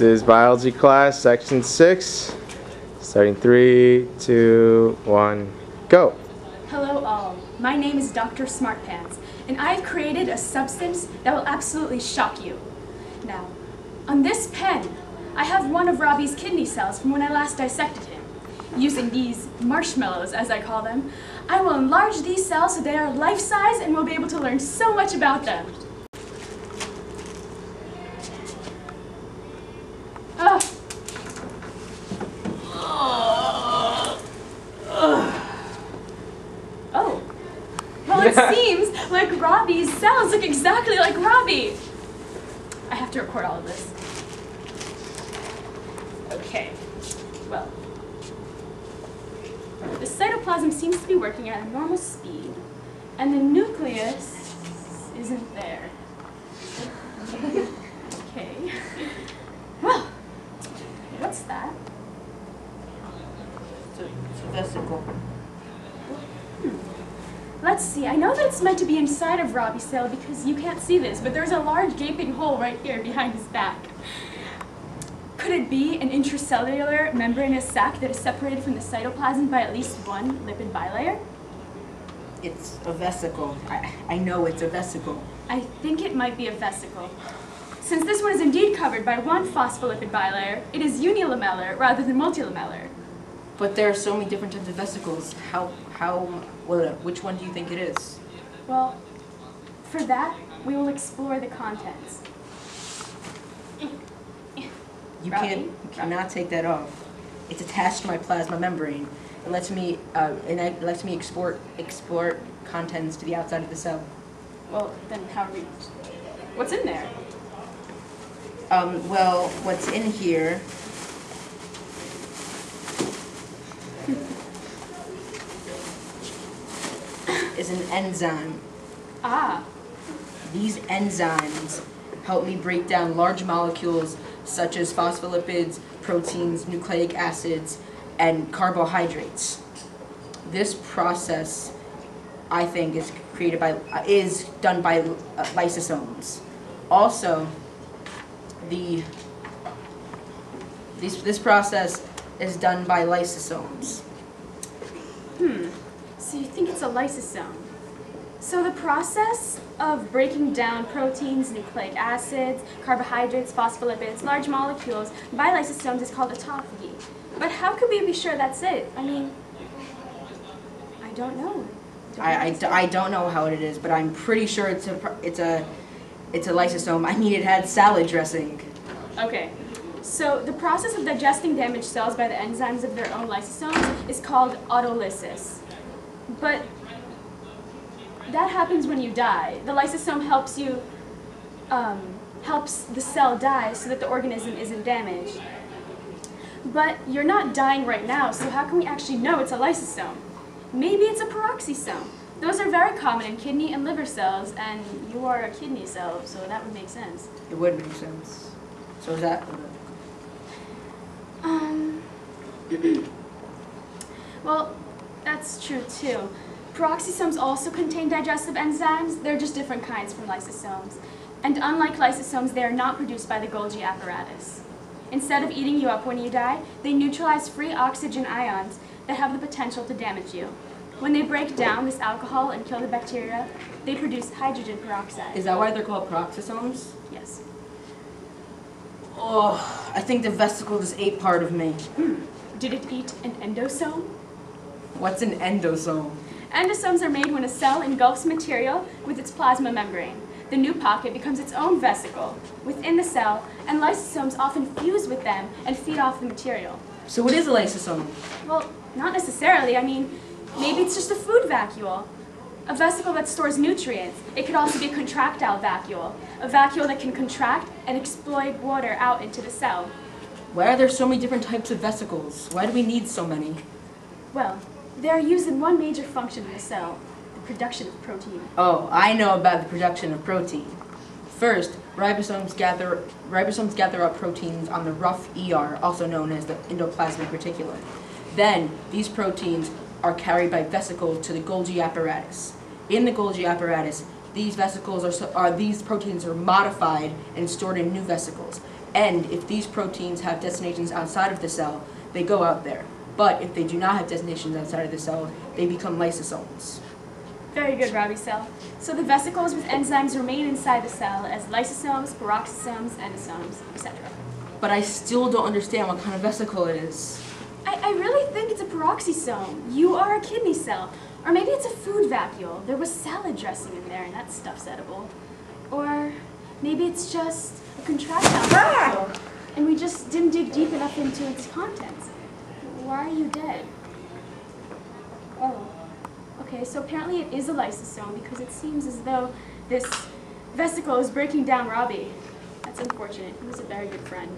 This is biology class, section 6, starting 3, 2, 1, go. Hello all, my name is Dr. Smartpants, and I have created a substance that will absolutely shock you. Now, on this pen, I have one of Robbie's kidney cells from when I last dissected him. Using these marshmallows, as I call them, I will enlarge these cells so they are life-size and we'll be able to learn so much about them. Oh, well, it seems like Robbie's cells look exactly like Robbie. I have to record all of this. Okay, well, the cytoplasm seems to be working at a normal speed, and the nucleus isn't there. Okay, well, what's that? It's a vesicle. Let's see, I know that it's meant to be inside of Robbie's cell because you can't see this, but there's a large gaping hole right here behind his back. Could it be an intracellular membranous sac that is separated from the cytoplasm by at least one lipid bilayer? It's a vesicle. I know it's a vesicle. I think it might be a vesicle. Since this one is indeed covered by one phospholipid bilayer, it is unilamellar rather than multilamellar. But there are so many different types of vesicles. Which one do you think it is? Well, for that, we will explore the contents. You cannot take that off. It's attached to my plasma membrane. It lets me explore contents to the outside of the cell. Well, then how do we... What's in there? Well, what's in here is an enzyme. Ah. These enzymes help me break down large molecules such as phospholipids, proteins, nucleic acids, and carbohydrates. This process, I think, is done by lysosomes. Also, this process is done by lysosomes. So you think it's a lysosome. So the process of breaking down proteins, nucleic acids, carbohydrates, phospholipids, large molecules by lysosomes is called autophagy. But how could we be sure that's it? I mean, I don't know. I don't know how it is, but I'm pretty sure it's a lysosome. I mean, it had salad dressing. Okay. So the process of digesting damaged cells by the enzymes of their own lysosomes is called autolysis. But that happens when you die. The lysosome helps the cell die so that the organism isn't damaged. But you're not dying right now, so how can we actually know it's a lysosome? Maybe it's a peroxisome. Those are very common in kidney and liver cells, and you are a kidney cell, so that would make sense. It would make sense. So is that... Well, that's true too. Peroxisomes also contain digestive enzymes. They're just different kinds from lysosomes. And unlike lysosomes, they are not produced by the Golgi apparatus. Instead of eating you up when you die, they neutralize free oxygen ions that have the potential to damage you. When they break down this alcohol and kill the bacteria, they produce hydrogen peroxide. Is that why they're called peroxisomes? Yes. Oh, I think the vesicle just ate part of me. Did it eat an endosome? What's an endosome? Endosomes are made when a cell engulfs material with its plasma membrane. The new pocket becomes its own vesicle within the cell, and lysosomes often fuse with them and feed off the material. So what is a lysosome? Well, not necessarily. I mean, maybe it's just a food vacuole. A vesicle that stores nutrients. It could also be a contractile vacuole. A vacuole that can contract and exploit water out into the cell. Why are there so many different types of vesicles? Why do we need so many? Well, they are used in one major function in the cell, the production of protein. Oh, I know about the production of protein. First, ribosomes gather up proteins on the rough ER, also known as the endoplasmic reticulum. Then, these proteins are carried by vesicles to the Golgi apparatus. In the Golgi apparatus, these proteins are modified and stored in new vesicles. And if these proteins have destinations outside of the cell, they go out there. But if they do not have destinations outside of the cell, they become lysosomes. Very good, Robbie Cell. So the vesicles with enzymes remain inside the cell as lysosomes, peroxisomes, endosomes, etc. But I still don't understand what kind of vesicle it is. I really think it's a peroxisome. You are a kidney cell. Or maybe it's a food vacuole. There was salad dressing in there and that stuff's edible. Or maybe it's just a contractile vesicle and we just didn't dig deep enough into its contents. Why are you dead? Oh. Okay, so apparently it is a lysosome because it seems as though this vesicle is breaking down Robbie. That's unfortunate. He was a very good friend.